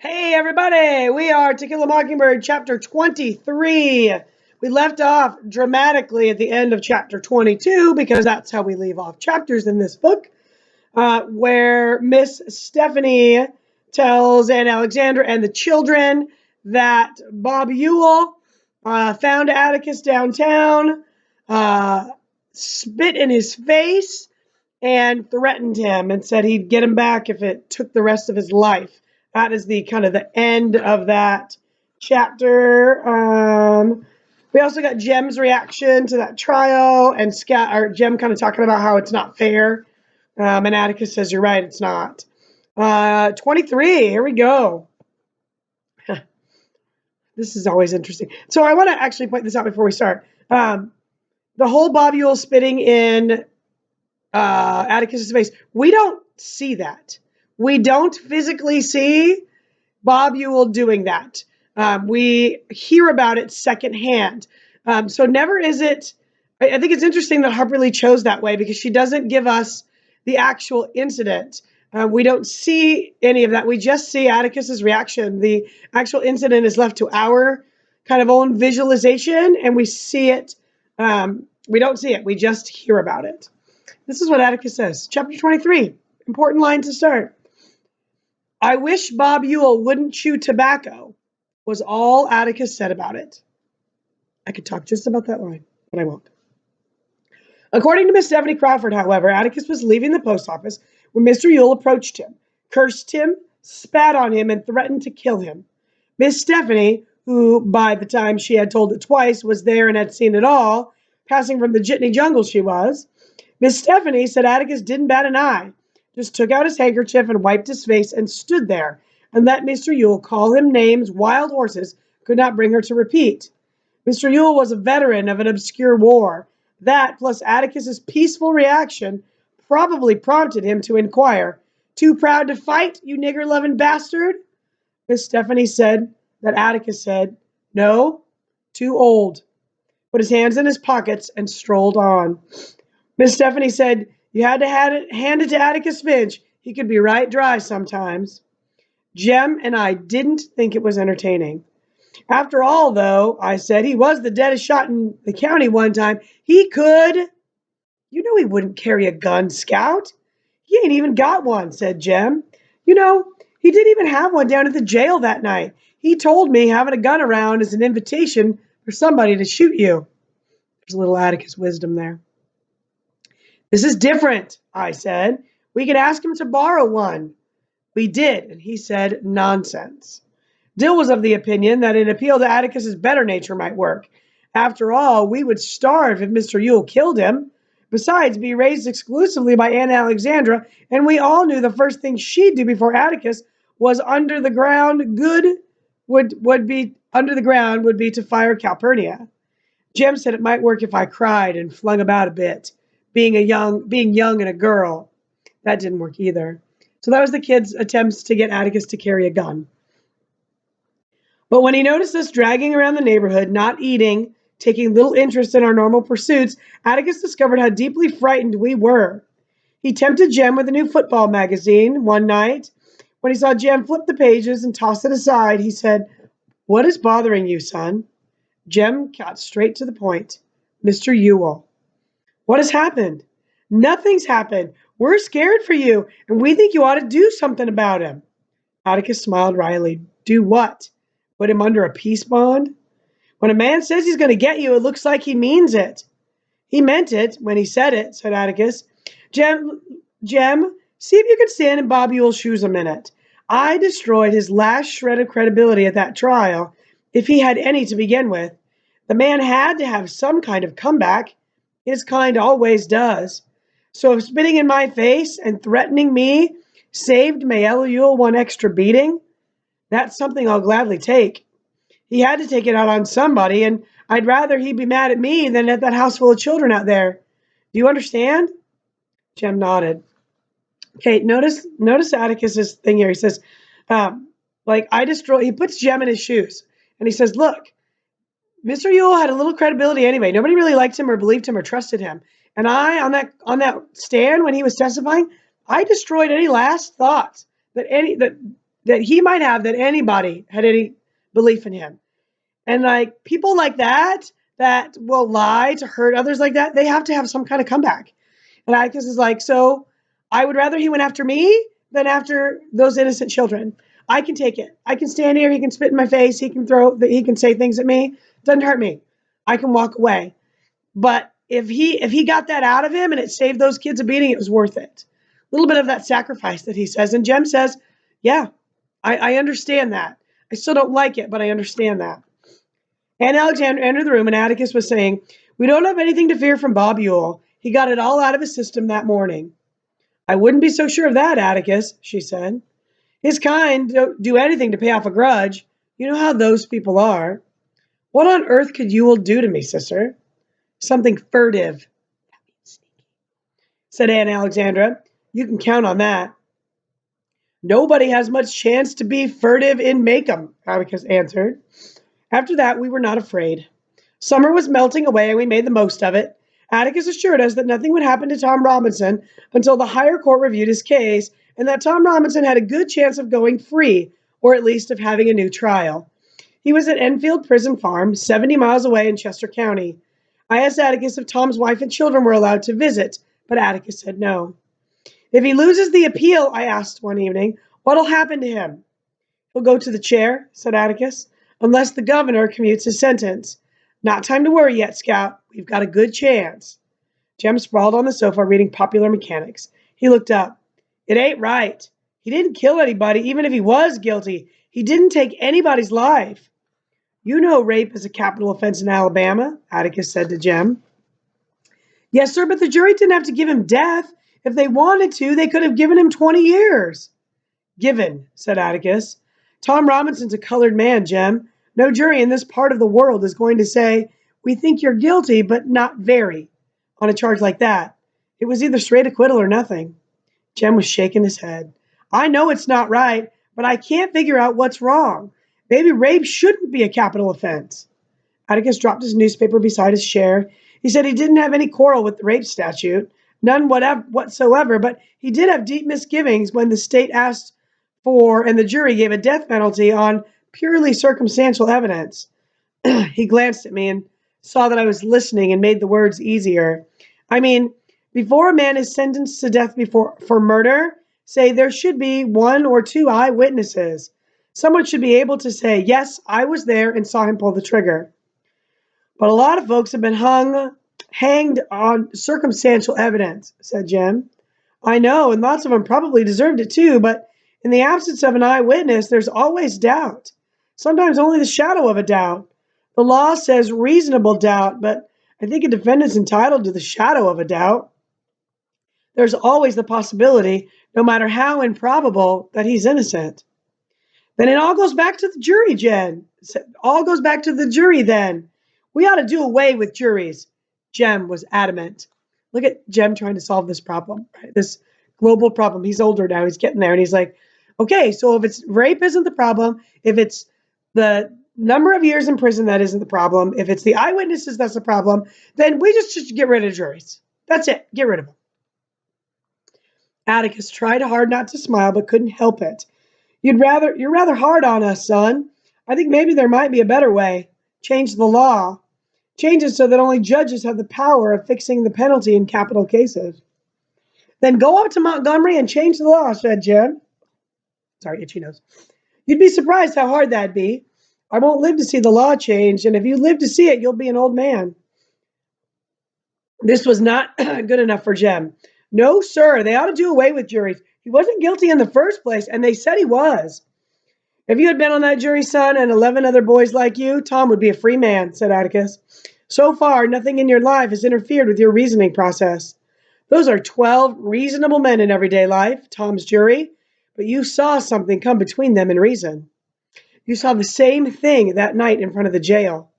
Hey everybody, we are To Kill a Mockingbird chapter 23. We left off dramatically at the end of chapter 22 because that's how we leave off chapters in this book, where Miss Stephanie tells Aunt Alexandra and the children that Bob Ewell found Atticus downtown, spit in his face, and threatened him and said he'd get him back if it took the rest of his life. That is the kind of the end of that chapter. We also got Jem's reaction to that trial, and Jem kind of talking about how it's not fair. And Atticus says, "You're right, it's not." 23. Here we go. This is always interesting. So I want to actually point this out before we start. The whole Bob Ewell spitting in Atticus's face. We don't see that. We don't physically see Bob Ewell doing that. We hear about it secondhand. So never is it. I think it's interesting that Harper Lee chose that way because she doesn't give us the actual incident. We don't see any of that. We just see Atticus's reaction. The actual incident is left to our kind of own visualization, and we see it. We don't see it. We just hear about it. This is what Atticus says. Chapter 23. Important line to start. "I wish Bob Ewell wouldn't chew tobacco," was all Atticus said about it. I could talk just about that line, but I won't. According to Miss Stephanie Crawford, however, Atticus was leaving the post office when Mr. Ewell approached him, cursed him, spat on him, and threatened to kill him. Miss Stephanie, who by the time she had told it twice was there and had seen it all, passing from the jitney jungle she was, Miss Stephanie said Atticus didn't bat an eye, just took out his handkerchief and wiped his face and stood there and let Mr. Ewell call him names wild horses could not bring her to repeat. Mr. Ewell was a veteran of an obscure war. That, plus Atticus's peaceful reaction, probably prompted him to inquire, "Too proud to fight, you nigger-loving bastard?" Miss Stephanie said that Atticus said, "No, too old," put his hands in his pockets, and strolled on. Miss Stephanie said, "You had to hand it to Atticus Finch. He could be right dry sometimes." Jem and I didn't think it was entertaining. "After all, though," I said, "he was the deadest shot in the county one time. He could—" "You know he wouldn't carry a gun, Scout. He ain't even got one," said Jem. "You know, he didn't even have one down at the jail that night. He told me having a gun around is an invitation for somebody to shoot you." There's a little Atticus wisdom there. "This is different," I said. "We could ask him to borrow one." We did, and he said nonsense. Dill was of the opinion that an appeal to Atticus's better nature might work. After all, we would starve if Mr. Ewell killed him. Besides, be raised exclusively by Aunt Alexandra, and we all knew the first thing she'd do before Atticus was under the ground would be to fire Calpurnia. Jem said it might work if I cried and flung about a bit, being young and a girl. That didn't work either. So that was the kids' attempts to get Atticus to carry a gun. But when he noticed us dragging around the neighborhood, not eating, taking little interest in our normal pursuits, Atticus discovered how deeply frightened we were. He tempted Jem with a new football magazine one night. When he saw Jem flip the pages and toss it aside, he said, "What is bothering you, son?" Jem got straight to the point. "Mr. Ewell." "What has happened?" "Nothing's happened. We're scared for you, and we think you ought to do something about him." Atticus smiled wryly. "Do what? Put him under a peace bond?" "When a man says he's going to get you, it looks like he means it." "He meant it when he said it," said Atticus. Jem, see if you can stand in Bob Ewell's shoes a minute. I destroyed his last shred of credibility at that trial, if he had any to begin with. The man had to have some kind of comeback. His kind always does. So if spitting in my face and threatening me saved Mayella Ewell one extra beating, that's something I'll gladly take. He had to take it out on somebody, and I'd rather he be mad at me than at that house full of children out there. Do you understand?" Jem nodded. Okay, notice Atticus's thing here. He says, he puts Jem in his shoes, and he says, "Look, Mr. Ewell had a little credibility anyway. Nobody really liked him or believed him or trusted him. And I, on that stand when he was testifying, I destroyed any last thoughts that that he might have that anybody had any belief in him. And like people like that will lie to hurt others like that, they have to have some kind of comeback. And Atticus is like, so I would rather he went after me than after those innocent children. I can take it. I can stand here. He can spit in my face. He can say things at me. Doesn't hurt me. I can walk away. But if he got that out of him and it saved those kids a beating, it was worth it. A little bit of that sacrifice that he says. And Jem says, yeah, I understand that. I still don't like it, but I understand that. And Alexander entered the room, and Atticus was saying, we don't have anything to fear from Bob Ewell. He got it all out of his system that morning. I wouldn't be so sure of that, Atticus, she said. His kind don't do anything to pay off a grudge. You know how those people are. What on earth could Ewell do to me, sister? Something furtive, said Aunt Alexandra. You can count on that. Nobody has much chance to be furtive in Macomb, Atticus answered. After that, we were not afraid. Summer was melting away, and we made the most of it. Atticus assured us that nothing would happen to Tom Robinson until the higher court reviewed his case, and that Tom Robinson had a good chance of going free, or at least of having a new trial. He was at Enfield Prison Farm, 70 miles away in Chester County. I asked Atticus if Tom's wife and children were allowed to visit, but Atticus said no. If he loses the appeal, I asked one evening, what'll happen to him? He'll go to the chair, said Atticus, unless the governor commutes his sentence. Not time to worry yet, Scout. We've got a good chance. Jem sprawled on the sofa reading Popular Mechanics. He looked up. It ain't right. He didn't kill anybody, even if he was guilty. He didn't take anybody's life. You know rape is a capital offense in Alabama, Atticus said to Jem. Yes, sir, but the jury didn't have to give him death. If they wanted to, they could have given him 20 years. Given, said Atticus. Tom Robinson's a colored man, Jem. No jury in this part of the world is going to say, we think you're guilty, but not very, on a charge like that. It was either straight acquittal or nothing. Jem was shaking his head. I know it's not right, but I can't figure out what's wrong. Maybe rape shouldn't be a capital offense. Atticus dropped his newspaper beside his chair. He said he didn't have any quarrel with the rape statute, none whatsoever, but he did have deep misgivings when the state asked for and the jury gave a death penalty on purely circumstantial evidence. He glanced at me and saw that I was listening and made the words easier. I mean, before a man is sentenced to death for murder, say there should be one or two eyewitnesses. Someone should be able to say, yes, I was there and saw him pull the trigger. But a lot of folks have been hanged on circumstantial evidence, said Jem. I know, and lots of them probably deserved it too, but in the absence of an eyewitness, there's always doubt. Sometimes only the shadow of a doubt. The law says reasonable doubt, but I think a defendant's entitled to the shadow of a doubt. There's always the possibility, no matter how improbable, that he's innocent. Then it all goes back to the jury, Jen. It all goes back to the jury then. We ought to do away with juries. Jem was adamant. Look at Jem trying to solve this problem, right? This global problem. He's older now. He's getting there. And he's like, okay, so if it's rape isn't the problem, if it's the number of years in prison that isn't the problem, if it's the eyewitnesses that's the problem, then we just should get rid of juries. That's it. Get rid of them. Atticus tried hard not to smile, but couldn't help it. You're rather hard on us, son. I think maybe there might be a better way. Change the law. Change it so that only judges have the power of fixing the penalty in capital cases. Then go up to Montgomery and change the law, said Jem. Sorry, itchy nose. You'd be surprised how hard that'd be. I won't live to see the law changed, and if you live to see it, you'll be an old man. This was not good enough for Jem. No, sir, they ought to do away with juries. He wasn't guilty in the first place, and they said he was. If you had been on that jury, son, and 11 other boys like you, Tom would be a free man, said Atticus. So far, nothing in your life has interfered with your reasoning process. Those are 12 reasonable men in everyday life, Tom's jury, but you saw something come between them and reason. You saw the same thing that night in front of the jail.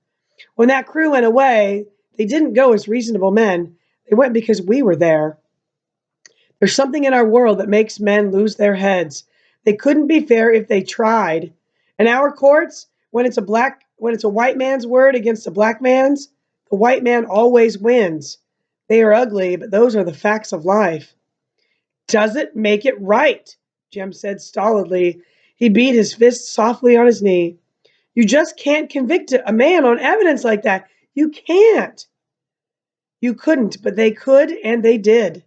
When that crew went away, they didn't go as reasonable men. They went because we were there. There's something in our world that makes men lose their heads. They couldn't be fair if they tried. In our courts, when it's a white man's word against a black man's, the white man always wins. They are ugly, but those are the facts of life. Does it make it right? Jem said stolidly. He beat his fist softly on his knee. You just can't convict a man on evidence like that. You can't. You couldn't, but they could, and they did.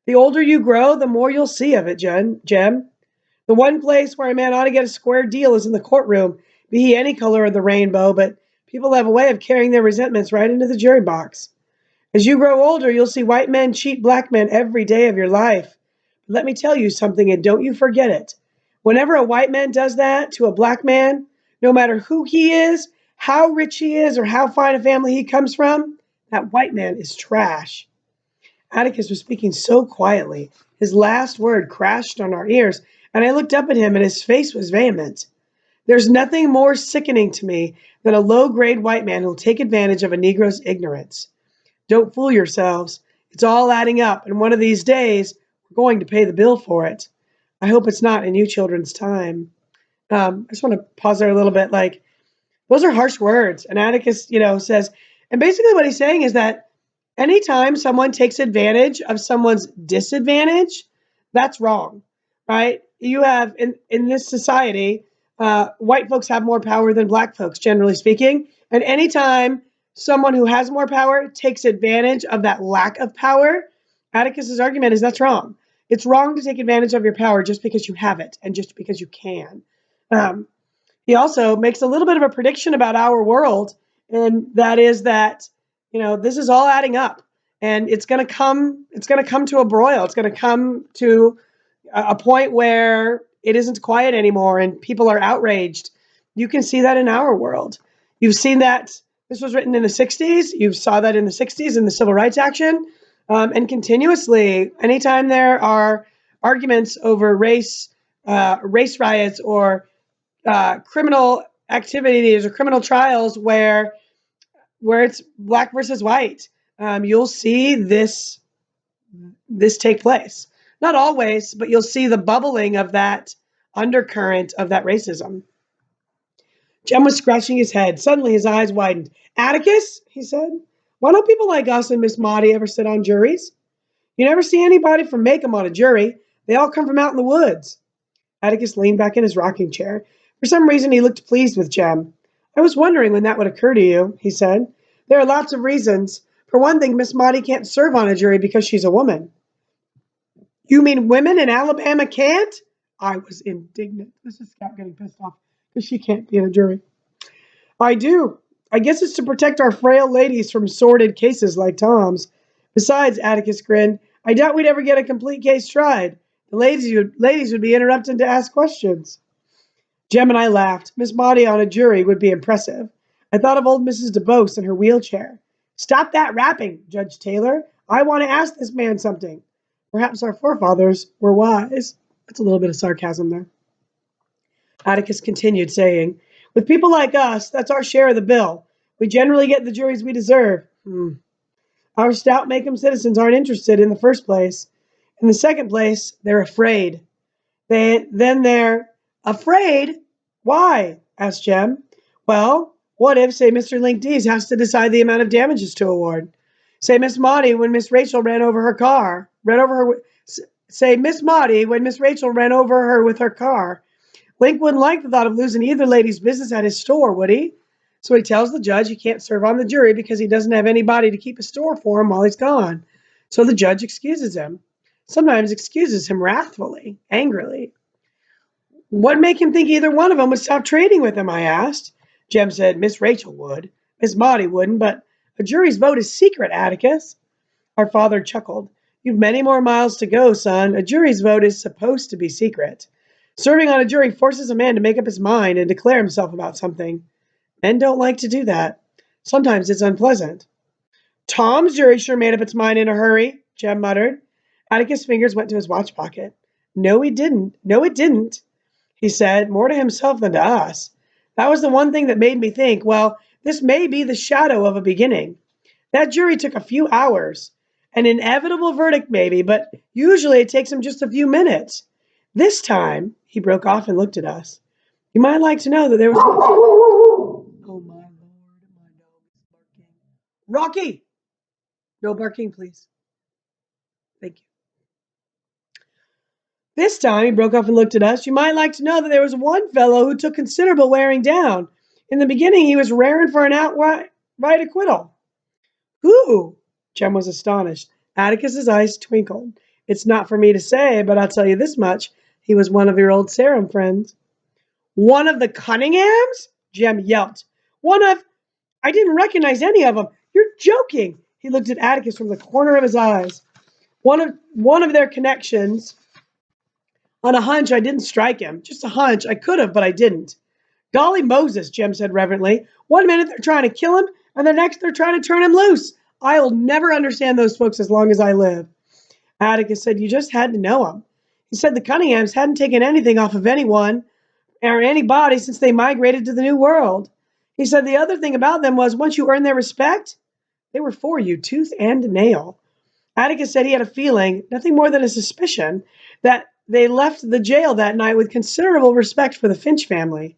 The older you grow, the more you'll see of it, Jem. The one place where a man ought to get a square deal is in the courtroom, be he any color of the rainbow, but people have a way of carrying their resentments right into the jury box. As you grow older, you'll see white men cheat black men every day of your life. But let me tell you something, and don't you forget it. Whenever a white man does that to a black man, no matter who he is, how rich he is, or how fine a family he comes from, that white man is trash. Atticus was speaking so quietly. His last word crashed on our ears, and I looked up at him, and his face was vehement. There's nothing more sickening to me than a low-grade white man who'll take advantage of a Negro's ignorance. Don't fool yourselves. It's all adding up, and one of these days, we're going to pay the bill for it. I hope it's not in you children's time. I just want to pause there a little bit. Like, those are harsh words. And Atticus, says, and basically what he's saying is that anytime someone takes advantage of someone's disadvantage, that's wrong, right? You have, in this society, white folks have more power than black folks, generally speaking. And anytime someone who has more power takes advantage of that lack of power, Atticus's argument is that's wrong. It's wrong to take advantage of your power just because you have it and just because you can. Um, he also makes a little bit of a prediction about our world, and that is that this is all adding up, and it's going to come. It's going to come to a broil. It's going to come to a point where it isn't quiet anymore, and people are outraged. You can see that in our world. You've seen that. This was written in the '60s. You saw that in the '60s in the civil rights action, and continuously, anytime there are arguments over race riots, or criminal activities or criminal trials where it's black versus white, you'll see this take place. Not always, but you'll see the bubbling of that undercurrent of that racism. Jem was scratching his head. Suddenly his eyes widened. Atticus, he said, why don't people like us and Miss Maudie ever sit on juries? You never see anybody from Macomb on a jury. They all come from out in the woods. Atticus leaned back in his rocking chair. For some reason, he looked pleased with Jem. I was wondering when that would occur to you, he said. There are lots of reasons. For one thing, Miss Maudie can't serve on a jury because she's a woman. You mean women in Alabama can't? I was indignant. This is Scout getting pissed off because she can't be in a jury. I do. I guess it's to protect our frail ladies from sordid cases like Tom's. Besides, Atticus grinned, I doubt we'd ever get a complete case tried. The ladies would be interrupted to ask questions. Jem and I laughed. Miss Maudie on a jury would be impressive. I thought of old Mrs. DeBose in her wheelchair. Stop that rapping, Judge Taylor. I want to ask this man something. Perhaps our forefathers were wise. That's a little bit of sarcasm there. Atticus continued, saying, with people like us, that's our share of the bill. We generally get the juries we deserve. Our stout Macomb citizens aren't interested in the first place. In the second place, they're afraid. They're afraid. Why? Asked Jem. Well, what if, say, Mr. Link Dees has to decide the amount of damages to award? Say Miss Maudie when Miss Rachel ran over her car, say Miss Maudie when Miss Rachel ran over her with her car. Link wouldn't like the thought of losing either lady's business at his store, would he? So he tells the judge he can't serve on the jury because he doesn't have anybody to keep a store for him while he's gone. So the judge excuses him. Sometimes excuses him wrathfully, angrily. What make him think either one of them would stop trading with him, I asked. Jem said Miss Rachel would. Miss Maudie wouldn't, but a jury's vote is secret, Atticus. Our father chuckled. You've many more miles to go, son. A jury's vote is supposed to be secret. Serving on a jury forces a man to make up his mind and declare himself about something. Men don't like to do that. Sometimes it's unpleasant. Tom's jury sure made up its mind in a hurry, Jem muttered. Atticus' fingers went to his watch pocket. No, it didn't, he said, more to himself than to us. That was the one thing that made me think, well, this may be the shadow of a beginning. That jury took a few hours. An inevitable verdict, maybe, but usually it takes him just a few minutes. This time, he broke off and looked at us. You might like to know that there was... Oh, my Lord, my dog is barking. Rocky! No barking, please. Thank you. This time he broke off and looked at us. You might like to know that there was one fellow who took considerable wearing down. In the beginning, he was raring for an outright acquittal. Who? Jem was astonished. Atticus's eyes twinkled. It's not for me to say, but I'll tell you this much. He was one of your old Sarum friends. One of the Cunninghams? Jem yelped. One of... I didn't recognize any of them. You're joking. He looked at Atticus from the corner of his eyes. One of their connections. On a hunch, I didn't strike him. Just a hunch. I could have, but I didn't. Golly Moses, Jem said reverently. One minute they're trying to kill him, and the next they're trying to turn him loose. I'll never understand those folks as long as I live. Atticus said, you just had to know him. He said the Cunninghams hadn't taken anything off of anyone or anybody since they migrated to the New World. He said the other thing about them was once you earned their respect, they were for you tooth and nail. Atticus said he had a feeling, nothing more than a suspicion, that they left the jail that night with considerable respect for the Finch family.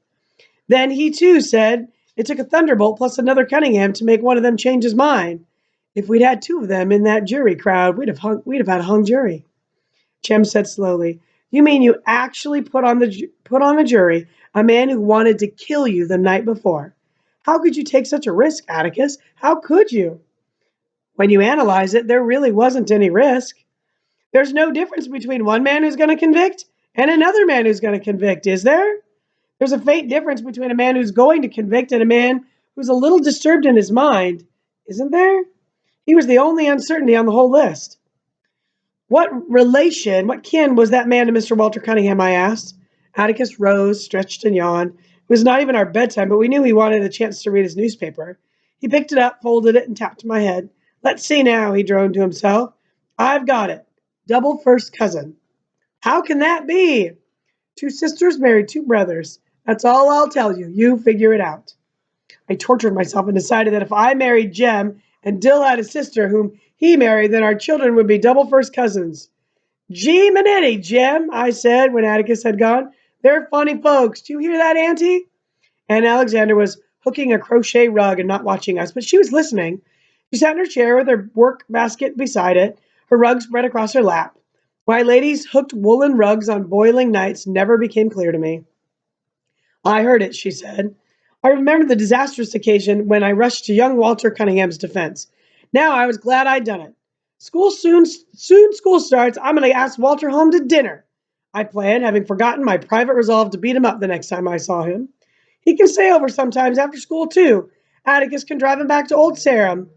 Then he too said it took a thunderbolt plus another Cunningham to make one of them change his mind. If we'd had two of them in that jury crowd, we'd have had a hung jury. Jem said slowly, you mean you actually put on the jury a man who wanted to kill you the night before? How could you take such a risk, Atticus? How could you? When you analyze it, there really wasn't any risk. There's no difference between one man who's going to convict and another man who's going to convict, is there? There's a faint difference between a man who's going to convict and a man who's a little disturbed in his mind, isn't there? He was the only uncertainty on the whole list. What relation, what kin was that man to Mr. Walter Cunningham, I asked. Atticus rose, stretched, and yawned. It was not even our bedtime, but we knew he wanted a chance to read his newspaper. He picked it up, folded it, and tapped my head. Let's see now, he droned to himself. I've got it. Double first cousin. How can that be? Two sisters married two brothers. That's all I'll tell you. You figure it out. I tortured myself and decided that if I married Jem and Dill had a sister whom he married, then our children would be double first cousins. Gee Manetti, Jem, I said when Atticus had gone. They're funny folks. Do you hear that, Auntie? Aunt Alexandra was hooking a crochet rug and not watching us, but she was listening. She sat in her chair with her work basket beside it, her rug spread across her lap. Why ladies hooked woolen rugs on boiling nights never became clear to me. I heard it, she said. I remembered the disastrous occasion when I rushed to young Walter Cunningham's defense. Now I was glad I'd done it. Soon school starts. I'm going to ask Walter home to dinner. I planned, having forgotten my private resolve to beat him up the next time I saw him. He can stay over sometimes after school, too. Atticus can drive him back to Old Sarum.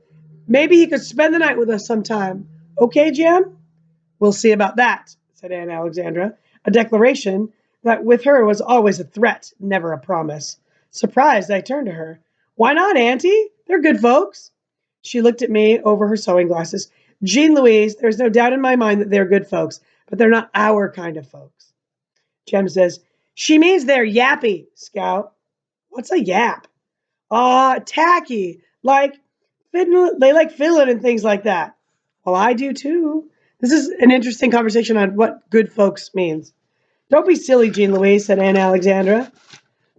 Maybe he could spend the night with us sometime. Okay, Jem? We'll see about that, said Aunt Alexandra, a declaration that with her was always a threat, never a promise. Surprised, I turned to her. Why not, Auntie? They're good folks. She looked at me over her sewing glasses. Jean Louise, there's no doubt in my mind that they're good folks, but they're not our kind of folks. Jem says, she means they're yappy, Scout. What's a yap? Tacky. They like fiddling and things like that. Well, I do too. This is an interesting conversation on what good folks means. Don't be silly, Jean Louise, said Aunt Alexandra.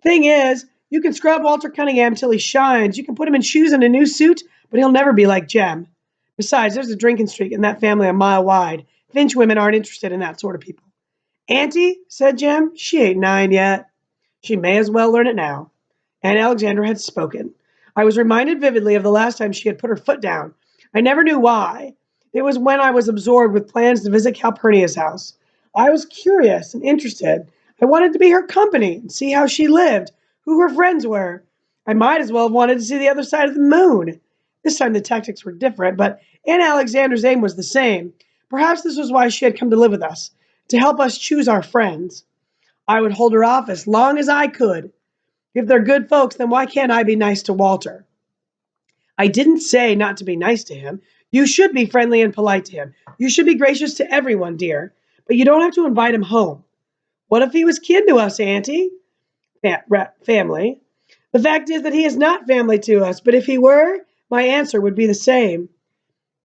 Thing is, you can scrub Walter Cunningham till he shines. You can put him in shoes and a new suit, but he'll never be like Jem. Besides, there's a drinking streak in that family a mile wide. Finch women aren't interested in that sort of people. Auntie, said Jem, she ain't 9 yet. She may as well learn it now. Aunt Alexandra had spoken. I was reminded vividly of the last time she had put her foot down. I never knew why. It was when I was absorbed with plans to visit Calpurnia's house. I was curious and interested. I wanted to be her company and see how she lived, who her friends were. I might as well have wanted to see the other side of the moon. This time the tactics were different, but Aunt Alexandra's aim was the same. Perhaps this was why she had come to live with us, to help us choose our friends. I would hold her off as long as I could. If they're good folks, then why can't I be nice to Walter? I didn't say not to be nice to him. You should be friendly and polite to him. You should be gracious to everyone, dear. But you don't have to invite him home. What if he was kin to us, Auntie? Family. The fact is that he is not family to us, but if he were, my answer would be the same.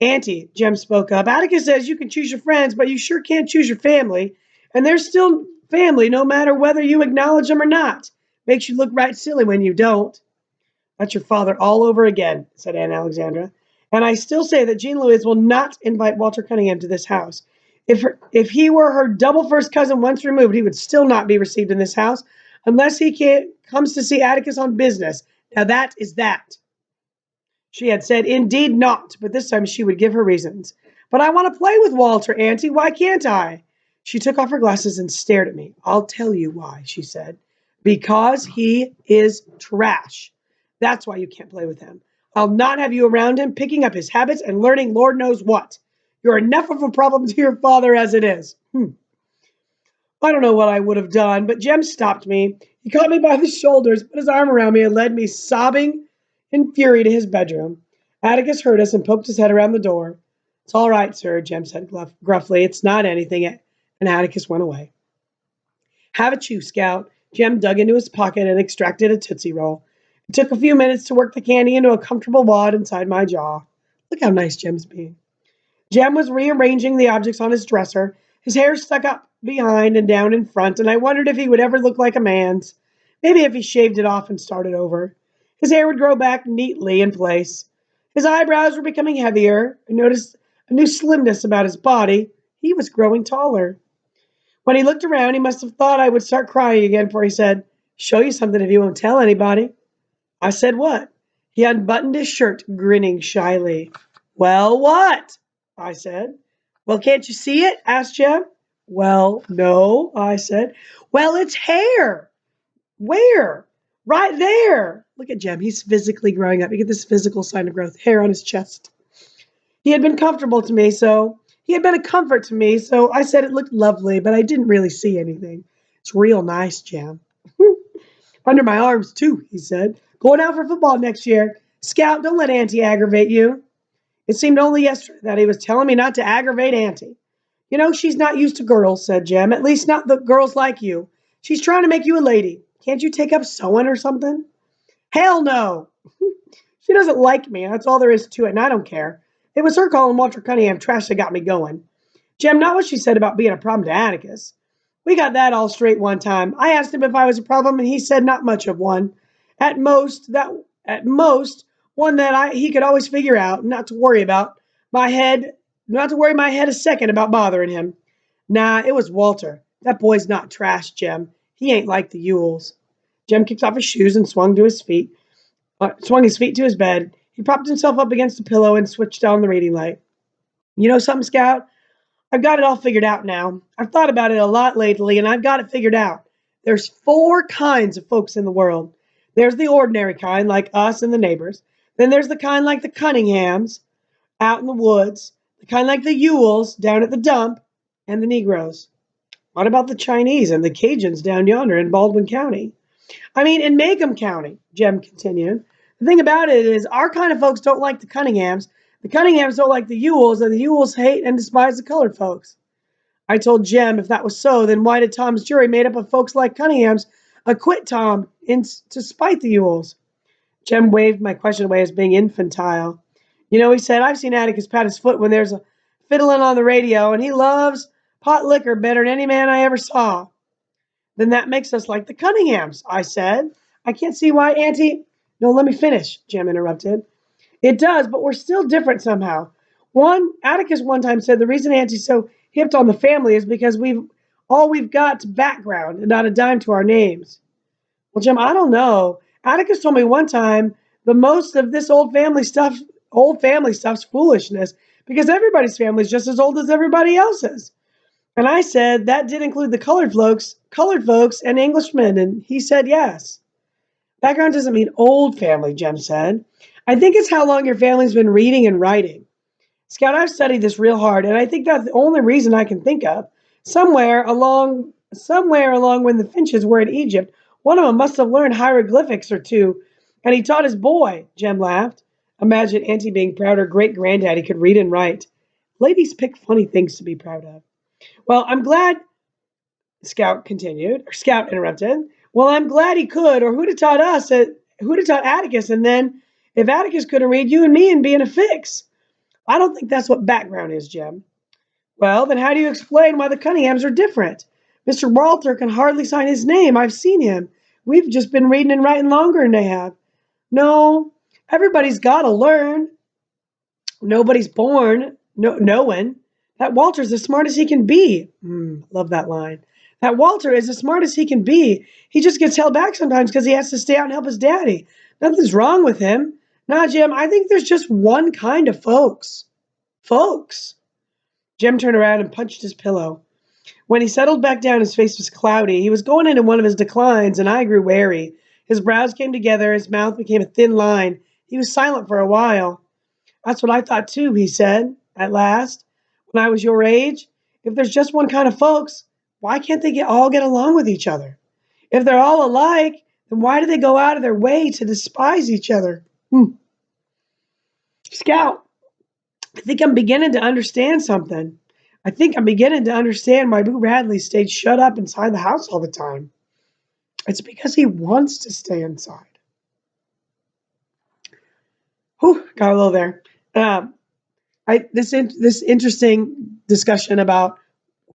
Auntie, Jem spoke up, Atticus says you can choose your friends, but you sure can't choose your family. And they're still family no matter whether you acknowledge them or not. Makes you look right silly when you don't. That's your father all over again, said Aunt Alexandra. And I still say that Jean Louise will not invite Walter Cunningham to this house. If he were her double first cousin once removed, he would still not be received in this house unless comes to see Atticus on business. Now that is that. She had said, indeed not, but this time she would give her reasons. But I want to play with Walter, Auntie. Why can't I? She took off her glasses and stared at me. I'll tell you why, she said. Because he is trash. That's why you can't play with him. I'll not have you around him, picking up his habits and learning Lord knows what. You're enough of a problem to your father as it is. I don't know what I would have done, but Jem stopped me. He caught me by the shoulders, put his arm around me, and led me sobbing in fury to his bedroom. Atticus heard us and poked his head around the door. It's all right, sir, Jem said gruffly. It's not anything. And Atticus went away. Have a chew, Scout. Jem dug into his pocket and extracted a Tootsie Roll. It took a few minutes to work the candy into a comfortable wad inside my jaw. Look how nice Jem's being. Jem was rearranging the objects on his dresser. His hair stuck up behind and down in front, and I wondered if he would ever look like a man's. Maybe if he shaved it off and started over. His hair would grow back neatly in place. His eyebrows were becoming heavier. I noticed a new slimness about his body. He was growing taller. When he looked around, he must have thought I would start crying again, for he said, show you something if you won't tell anybody. I said what? He unbuttoned his shirt, grinning shyly. Well, what? I said. Well, can't you see it? Asked Jem. Well, no, I said. Well, it's hair. Where? Right there. Look at Jem. He's physically growing up. You get this physical sign of growth. Hair on his chest. He had been comfortable to me, so he had been a comfort to me, so I said it looked lovely, but I didn't really see anything. It's real nice, Jem. Under my arms, too, he said. Going out for football next year. Scout, don't let Auntie aggravate you. It seemed only yesterday that he was telling me not to aggravate Auntie. You know, she's not used to girls, said Jem. At least not the girls like you. She's trying to make you a lady. Can't you take up sewing or something? Hell no. She doesn't like me. That's all there is to it, and I don't care. It was her calling Walter Cunningham trash that got me going. Jem, not what she said about being a problem to Atticus. We got that all straight one time. I asked him if I was a problem, and he said not much of one. At most, one that he could always figure out, not to worry my head a second about bothering him. Nah, it was Walter. That boy's not trash, Jem. He ain't like the Yules. Jem kicked off his shoes and swung his feet to his bed. He propped himself up against the pillow and switched on the reading light. You know something, Scout? I've got it all figured out now. I've thought about it a lot lately, and I've got it figured out. There's 4 kinds of folks in the world. There's the ordinary kind, like us and the neighbors. Then there's the kind like the Cunninghams, out in the woods. The kind like the Yules, down at the dump. And the Negroes. What about the Chinese and the Cajuns down yonder in Baldwin County? I mean, in Macomb County, Jem continued. The thing about it is, our kind of folks don't like the Cunninghams. The Cunninghams don't like the Yules, and the Yules hate and despise the colored folks. I told Jem if that was so, then why did Tom's jury, made up of folks like Cunningham's, acquit Tom to spite the Yules? Jem waved my question away as being infantile. You know, he said, I've seen Atticus pat his foot when there's a fiddling on the radio, and he loves pot liquor better than any man I ever saw. Then that makes us like the Cunninghams, I said. I can't see why Auntie... No, let me finish, Jem interrupted. It does, but we're still different somehow. Atticus one time said the reason Auntie's so hipped on the family is because we've got background and not a dime to our names. Well, Jem, I don't know. Atticus told me one time the most of this old family stuff's foolishness because everybody's family is just as old as everybody else's. And I said that did include the colored folks and Englishmen, and he said yes. Background doesn't mean old family, Jem said. I think it's how long your family's been reading and writing. Scout, I've studied this real hard, and I think that's the only reason I can think of. Somewhere along when the Finches were in Egypt, one of them must have learned hieroglyphics or two, and he taught his boy, Jem laughed. Imagine Auntie being proud her great-granddaddy could read and write. Ladies pick funny things to be proud of. Well, I'm glad, Scout interrupted. Well, I'm glad he could, or who'd have taught Atticus, and then if Atticus couldn't read, you and me and be in a fix. I don't think that's what background is, Jem. Well, then how do you explain why the Cunninghams are different? Mr. Walter can hardly sign his name. I've seen him. We've just been reading and writing longer than they have. No, everybody's got to learn. Nobody's born knowing. That Walter's as smart as he can be. Love that line. That Walter is as smart as he can be. He just gets held back sometimes because he has to stay out and help his daddy. Nothing's wrong with him. Nah, Jim, I think there's just one kind of folks. Folks. Jim turned around and punched his pillow. When he settled back down, his face was cloudy. He was going into one of his declines, and I grew wary. His brows came together, his mouth became a thin line. He was silent for a while. That's what I thought too, he said, at last. When I was your age, if there's just one kind of folks, why can't they all get along with each other? If they're all alike, then why do they go out of their way to despise each other? Scout, I think I'm beginning to understand something. I think I'm beginning to understand why Boo Radley stayed shut up inside the house all the time. It's because he wants to stay inside. Whew, got a little there. This interesting discussion about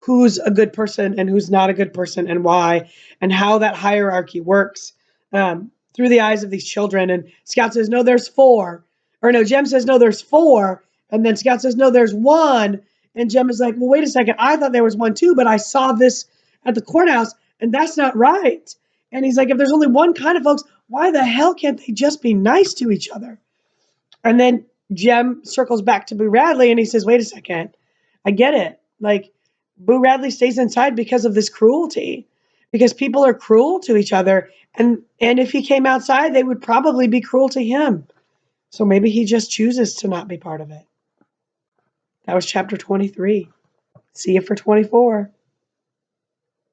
who's a good person and who's not a good person and why, and how that hierarchy works through the eyes of these children. And Scout says, no, there's four. Or no, Jem says, no, there's four. And then Scout says, no, there's one. And Jem is like, well, wait a second. I thought there was one too, but I saw this at the courthouse and that's not right. And he's like, if there's only one kind of folks, why the hell can't they just be nice to each other? And then Jem circles back to Boo Radley and he says, wait a second. I get it. Like, Boo Radley stays inside because of this cruelty, because people are cruel to each other. And if he came outside, they would probably be cruel to him. So maybe he just chooses to not be part of it. That was chapter 23. See you for 24.